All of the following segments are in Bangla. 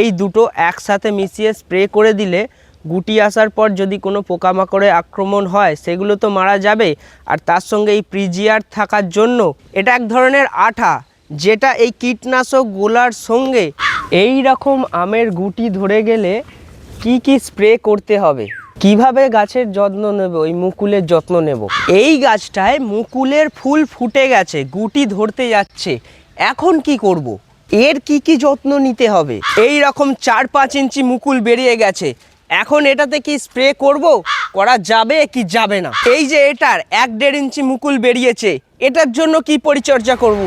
এই দুটো একসাথে মিশিয়ে স্প্রে করে দিলে গুটি আসার পর যদি কোনো পোকামাকড়ে আক্রমণ হয় সেগুলো তো মারা যাবে। আর তার সঙ্গে এই প্রিজিয়ার থাকার জন্য এটা এক ধরনের আঠা, যেটা এই কীটনাশক গোলার সঙ্গে এই রকম আমের গুটি ধরে গেলে কি স্প্রে করতে হবে, কিভাবে গাছের যত্ন নেব, ওই মুকুলের যত্ন নেব। এই গাছটায় মুকুলের ফুল ফুটে গেছে, গুটি ধরতে যাচ্ছে, এখন কি করব? এর কি যত্ন নিতে হবে। এই রকম 4-5 ইঞ্চি মুকুল বেরিয়ে গেছে, এখন এটাতে কি স্প্রে করা যাবে কি যাবে না? এই যে এটার 1-1.5 ইঞ্চি মুকুল বেরিয়েছে, এটার জন্য কি পরিচর্যা করব?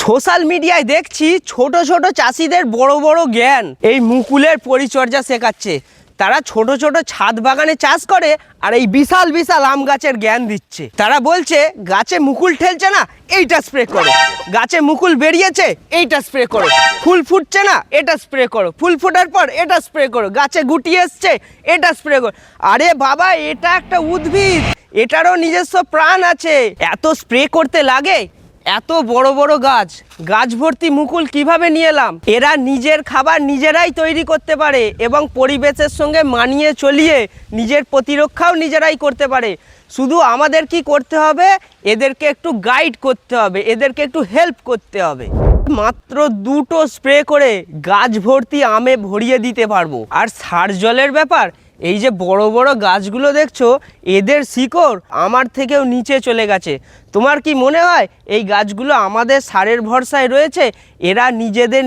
সোশ্যাল মিডিয়ায় দেখছি ছোট ছোট চাষিদের বড় বড় জ্ঞান এই মুকুলের পরিচর্যা শেখাচ্ছে। তারা ছোট ছোট ছাদ বাগানে চাষ করে আর এই বিশাল বিশাল আম গাছের জ্ঞান দিচ্ছে। তারা বলছে গাছে মুকুল ঠেলছে না, এইটা স্প্রে করো, গাছে মুকুল বেরিয়েছে এইটা স্প্রে করো, ফুল ফুটছে না এটা স্প্রে করো, ফুল ফোটার পর এটা স্প্রে করো, গাছে গুটি এসছে এটা স্প্রে করো। আরে বাবা, এটা একটা উদ্ভিদ, এটারও নিজস্ব প্রাণ আছে, এত স্প্রে করতে লাগে? এত বড় বড় গাছ ভর্তি মুকুল কিভাবে নিয়ে এলাম? এরা নিজের খাবার নিজেরাই তৈরি করতে পারে এবং পরিবেশের সঙ্গে মানিয়ে চলিয়ে নিজের প্রতিরক্ষাও নিজেরাই করতে পারে। শুধু আমাদের কি করতে হবে? এদেরকে একটু গাইড করতে হবে, এদেরকে একটু হেল্প করতে হবে। মাত্র 2টো স্প্রে করে গাছ ভর্তি আমে ভরিয়ে দিতে পারবো। আর সার জলের ব্যাপার, এই যে বড় বড় গাছগুলো দেখছো, এদের শিকড় আমার থেকেও নিচে চলে গেছে। তোমার কি মনে হয় এই গাছগুলো আমাদের সারের ভরসায় রয়েছে? এরা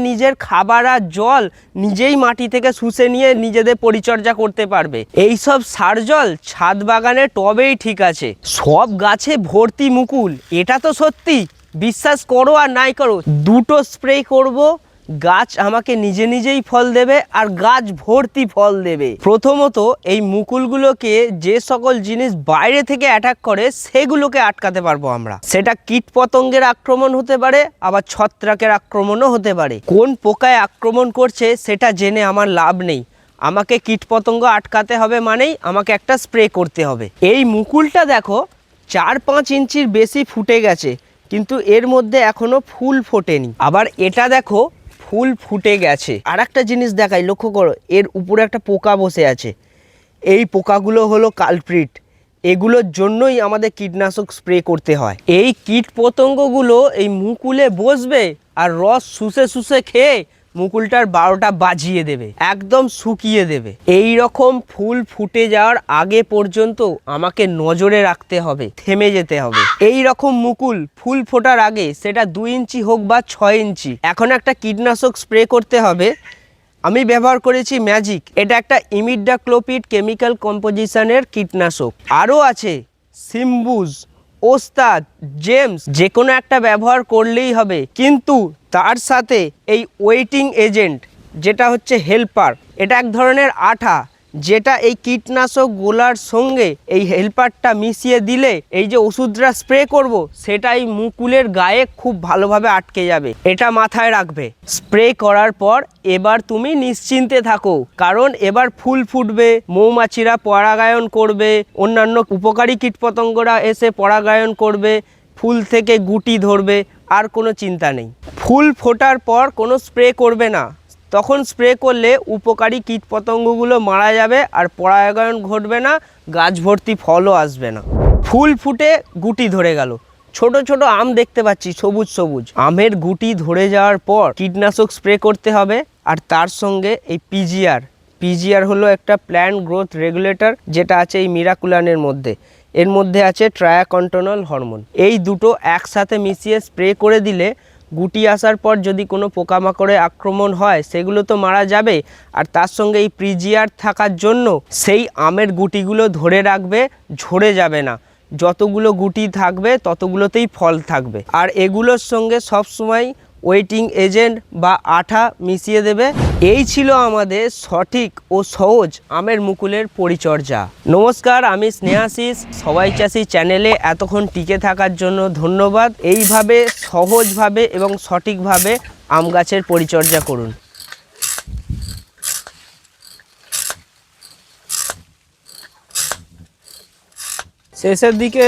নিজের খাবার আর জল নিজেই মাটি থেকে শুষে নিয়ে নিজেদের পরিচর্যা করতে পারবে। এই সব সার জল ছাদ বাগানে টবেই ঠিক আছে, সব গাছে ভর্তি মুকুল, এটা তো সত্যি। বিশ্বাস করো আর নাই করো, 2টো স্প্রে করব, গাছ আমাকে নিজেই ফল দেবে আর গাছ ভর্তি ফল দেবে। প্রথমত এই মুকুলগুলোকে যে সকল জিনিস বাইরে থেকে অ্যাটাক করে সেগুলোকে আটকাতে পারবো আমরা। সেটা কীট পতঙ্গের আক্রমণ হতে পারে, আবার ছত্রাকের আক্রমণও হতে পারে। কোন পোকায় আক্রমণ করছে সেটা জেনে আমার লাভ নেই, আমাকে কীট পতঙ্গ আটকাতে হবে মানেই আমাকে একটা স্প্রে করতে হবে। এই মুকুলটা দেখো 4-5 ইঞ্চির বেশি ফুটে গেছে, কিন্তু এর মধ্যে এখনো ফুল ফোটেনি। আবার এটা দেখো ফুল ফুটে গেছে। আর একটা জিনিস দেখাই, লক্ষ্য করো, এর উপরে একটা পোকা বসে আছে। এই পোকাগুলো হলো কালপ্রিট, এগুলোর জন্যই আমাদের কীটনাশক স্প্রে করতে হয়। এই কীট পতঙ্গগুলো এই মুকুলে বসবে আর রস শুষে খেয়ে মুকুলটার 12টা বাজিয়ে দেবে, একদম শুকিয়ে দেবে। এই রকম ফুল ফুটে যাওয়ার আগে পর্যন্ত আমাকে নজরে রাখতে হবে, থেমে যেতে হবে। এই রকম মুকুল ফুল ফোটার আগে, সেটা 2 ইঞ্চি হোক বা 6 ইঞ্চি, এখন একটা কীটনাশক স্প্রে করতে হবে। আমি ব্যবহার করেছি ম্যাজিক, এটা একটা ইমিডাক্লোপিড কেমিক্যাল কম্পোজিশনের কীটনাশক। আরও আছে সিম্বুজ, ওস্তাদ, জেমস, যে কোনো একটা ব্যবহার করলেই হবে। কিন্তু তার সাথে এই ওয়েটিং এজেন্ট, যেটা হচ্ছে হেল্পার, এটা এক ধরনের আঠা, যেটা এই কীটনাশক গোলার সঙ্গে এই হেল্পারটা মিশিয়ে দিলে এই যে ওষুধটা স্প্রে করব সেটা এই মুকুলের গায়ে খুব ভালোভাবে আটকে যাবে। এটা মাথায় রাখবে। স্প্রে করার পর এবার তুমি নিশ্চিন্তে থাকো, কারণ এবার ফুল ফুটবে, মৌমাছিরা পরাগায়ন করবে, অন্যান্য উপকারী কীটপতঙ্গরা এসে পরাগায়ন করবে, ফুল থেকে গুটি ধরবে, আর কোনো চিন্তা নেই। ফুল ফোটার পর কোনো স্প্রে করবে না, তখন স্প্রে করলে উপকারী কীটপতঙ্গগুলো মারা যাবে আর পরাগায়ন ঘটবে না, গাছ ভর্তি ফলও আসবে না। ফুল ফুটে গুটি ধরে গেল, ছোট ছোট আম দেখতে পাচ্ছি সবুজ সবুজ। আমের গুটি ধরে যাওয়ার পর কীটনাশক স্প্রে করতে হবে। আর তার সঙ্গে এই পিজিআর হলো একটা প্ল্যান্ট গ্রোথ রেগুলেটর, যেটা আছে এই মিরাকুলানের মধ্যে। এর মধ্যে আছে ট্রায়াকন্টোনল হরমোন। এই দুটো একসাথে মিশিয়ে স্প্রে করে দিলে গুটি আসার পর যদি কোনো পোকামাকড়ে আক্রমণ হয় সেগুলো তো মারা যাবে। আর তার সঙ্গে এই প্রিজিয়ার থাকার জন্য সেই আমের গুটিগুলো ধরে রাখবে, ঝরে যাবে না। যতগুলো গুটি থাকবে ততগুলোতেই ফল থাকবে। আর এগুলোর সঙ্গে সবসময় ওয়েটিং এজেন্ট বা আঠা মিশিয়ে দেবে। এই ছিল আমাদের সঠিক ও সহজ আমের মুকুলের পরিচর্যা। নমস্কার, আমি স্নেহাশিস। সবাই চাষি চ্যানেলে এতক্ষণ টিকে থাকার জন্য ধন্যবাদ। এইভাবে সহজভাবে এবং সঠিকভাবে আম গাছের পরিচর্যা করুন। শেষের দিকে